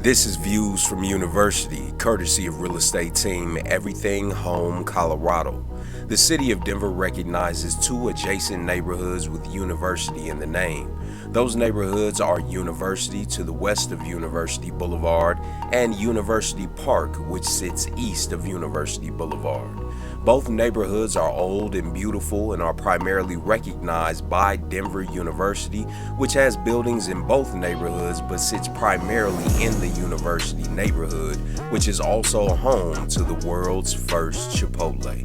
This is Views from University, courtesy of real estate team Everything Home Colorado. The city of Denver recognizes two adjacent neighborhoods with University in the name. Those neighborhoods are University to the west of University Blvd and University Park, which sits east of University Boulevard. Both neighborhoods are old and beautiful and are primarily recognized by Denver University, which has buildings in both neighborhoods but sits primarily in the University neighborhood, which is also home to the world's first Chipotle.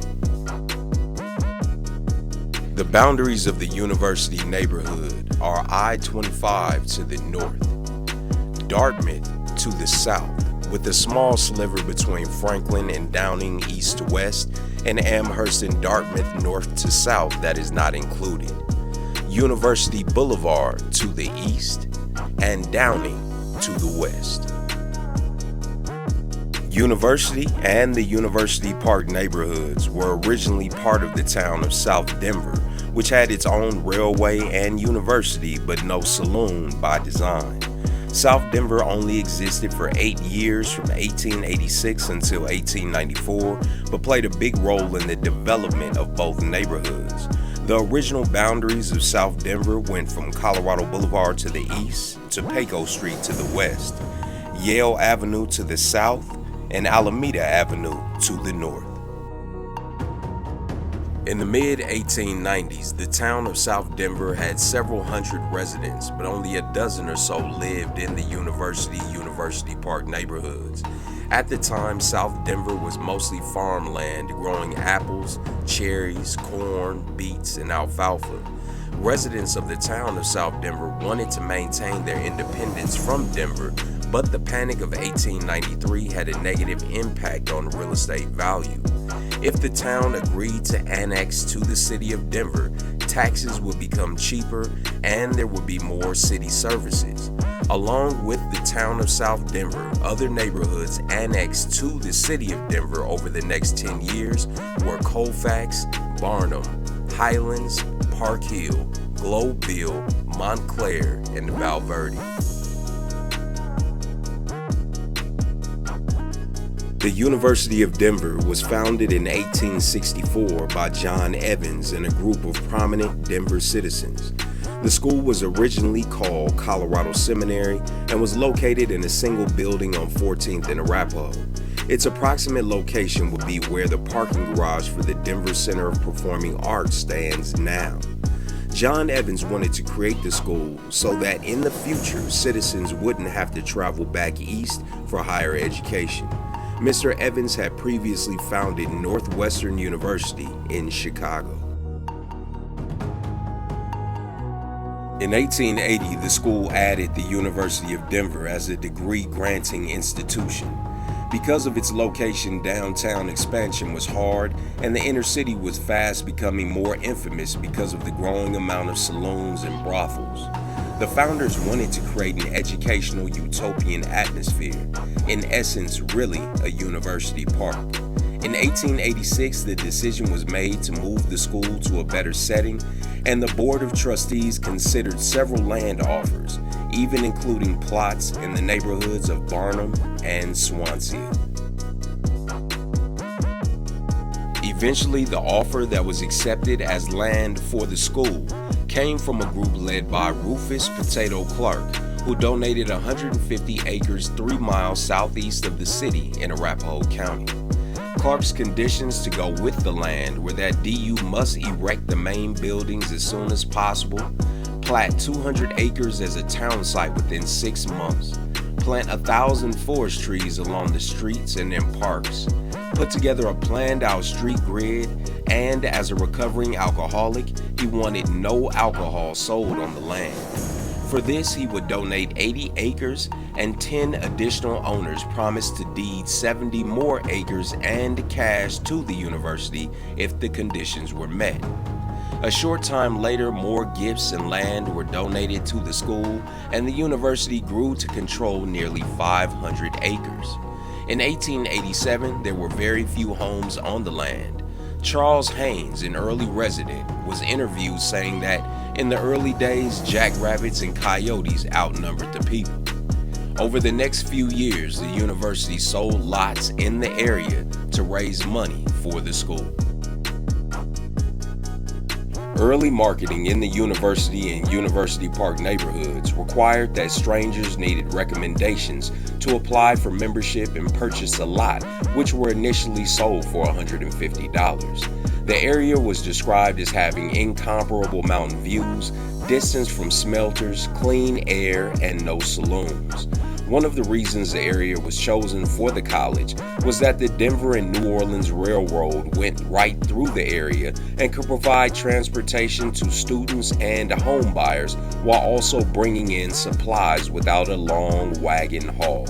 The boundaries of the University neighborhood are I-25 to the north, Dartmouth to the south, with a small sliver between Franklin and Downing east to west, and Amherst and Dartmouth north to south that is not included, University Boulevard to the east, and Downing to the west. University and the University Park neighborhoods were originally part of the town of South Denver, which had its own railway and university but no saloon by design. South Denver only existed for 8 years from 1886 until 1894, but played a big role in the development of both neighborhoods. The original boundaries of South Denver went from Colorado Boulevard to the east to Paco Street to the west, Yale Avenue to the south, and Alameda Avenue to the north. In the mid-1890s, the town of South Denver had several hundred residents, but only a dozen or so lived in the University Park neighborhoods. At the time, South Denver was mostly farmland, growing apples, cherries, corn, beets, and alfalfa. Residents of the town of South Denver wanted to maintain their independence from Denver, but the Panic of 1893 had a negative impact on real estate value. If the town agreed to annex to the city of Denver, taxes would become cheaper and there would be more city services. Along with the town of South Denver, other neighborhoods annexed to the city of Denver over the next 10 years were Colfax, Barnum, Highlands, Park Hill, Globeville, Montclair, and Valverde. The University of Denver was founded in 1864 by John Evans and a group of prominent Denver citizens. The school was originally called Colorado Seminary and was located in a single building on 14th and Arapahoe. Its approximate location would be where the parking garage for the Denver Center of Performing Arts stands now. John Evans wanted to create the school so that in the future, citizens wouldn't have to travel back east for higher education. Mr. Evans had previously founded Northwestern University in Chicago. In 1880, the school added the University of Denver as a degree-granting institution. Because of its location, downtown expansion was hard, and the inner city was fast becoming more infamous because of the growing amount of saloons and brothels. The founders wanted to create an educational utopian atmosphere, in essence, really a university park. In 1886, the decision was made to move the school to a better setting, and the Board of Trustees considered several land offers, even including plots in the neighborhoods of Barnum and Swansea. Eventually, the offer that was accepted as land for the school came from a group led by Rufus Potato Clark, who donated 150 acres 3 miles southeast of the city in Arapahoe County. Clark's conditions to go with the land were that DU must erect the main buildings as soon as possible, plat 200 acres as a town site within 6 months, plant 1,000 forest trees along the streets and in parks, put together a planned out street grid, and as a recovering alcoholic, he wanted no alcohol sold on the land. For this, he would donate 80 acres, and 10 additional owners promised to deed 70 more acres and cash to the university if the conditions were met. A short time later, more gifts and land were donated to the school, and the university grew to control nearly 500 acres. In 1887, there were very few homes on the land. Charles Haynes, an early resident, was interviewed saying that in the early days, jackrabbits and coyotes outnumbered the people. Over the next few years, the university sold lots in the area to raise money for the school. Early marketing in the University and University Park neighborhoods required that strangers needed recommendations to apply for membership and purchase a lot, which were initially sold for $150. The area was described as having incomparable mountain views, distance from smelters, clean air, and no saloons. One of the reasons the area was chosen for the college was that the Denver and New Orleans Railroad went right through the area and could provide transportation to students and home buyers while also bringing in supplies without a long wagon haul.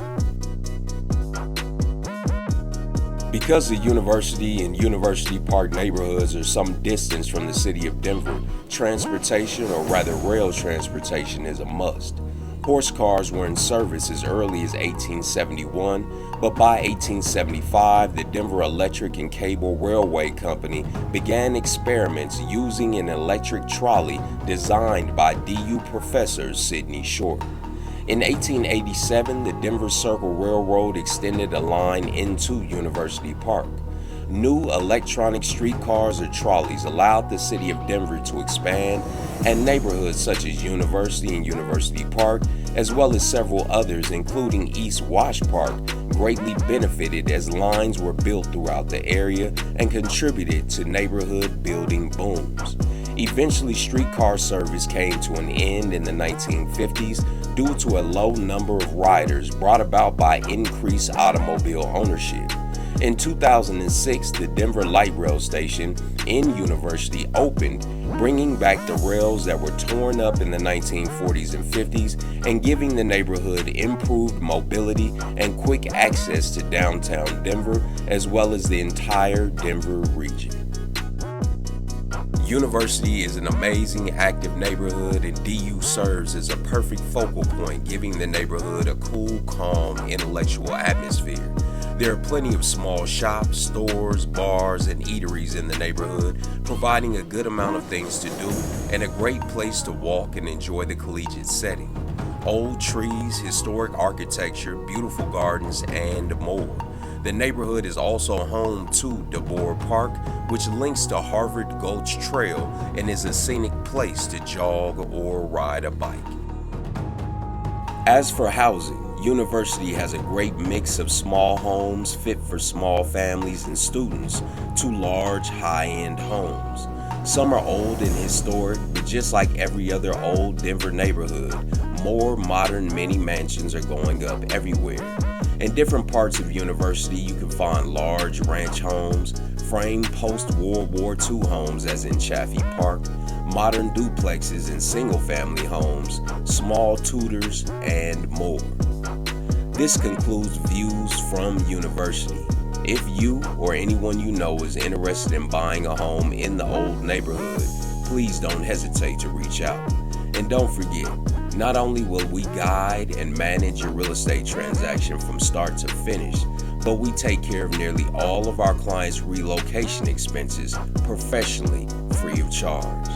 Because the University and University Park neighborhoods are some distance from the city of Denver, transportation, or rather rail transportation, is a must. Horse cars were in service as early as 1871, but by 1875, the Denver Electric and Cable Railway Company began experiments using an electric trolley designed by DU professor Sidney Short. In 1887, the Denver Circle Railroad extended a line into University Park. New electronic streetcars or trolleys allowed the city of Denver to expand, and neighborhoods such as University and University Park, as well as several others including East Wash Park, greatly benefited as lines were built throughout the area and contributed to neighborhood building booms. Eventually, streetcar service came to an end in the 1950s due to a low number of riders brought about by increased automobile ownership. In 2006, the Denver Light Rail Station in University opened, bringing back the rails that were torn up in the 1940s and 50s and giving the neighborhood improved mobility and quick access to downtown Denver, as well as the entire Denver region. University is an amazing, active neighborhood, and DU serves as a perfect focal point, giving the neighborhood a cool, calm, intellectual atmosphere. There are plenty of small shops, stores, bars, and eateries in the neighborhood, providing a good amount of things to do and a great place to walk and enjoy the collegiate setting. Old trees, historic architecture, beautiful gardens, and more. The neighborhood is also home to DeBoer Park, which links to Harvard Gulch Trail and is a scenic place to jog or ride a bike. As for housing, University has a great mix of small homes fit for small families and students to large, high-end homes. Some are old and historic, but just like every other old Denver neighborhood, more modern mini mansions are going up everywhere. In different parts of University, you can find large ranch homes, framed post-World War II homes as in Chaffee Park, modern duplexes and single-family homes, small tutors, and more. This concludes Views from University. If you or anyone you know is interested in buying a home in the old neighborhood, please don't hesitate to reach out. And don't forget, not only will we guide and manage your real estate transaction from start to finish, but we take care of nearly all of our clients' relocation expenses professionally, free of charge.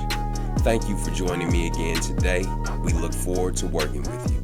Thank you for joining me again today. We look forward to working with you.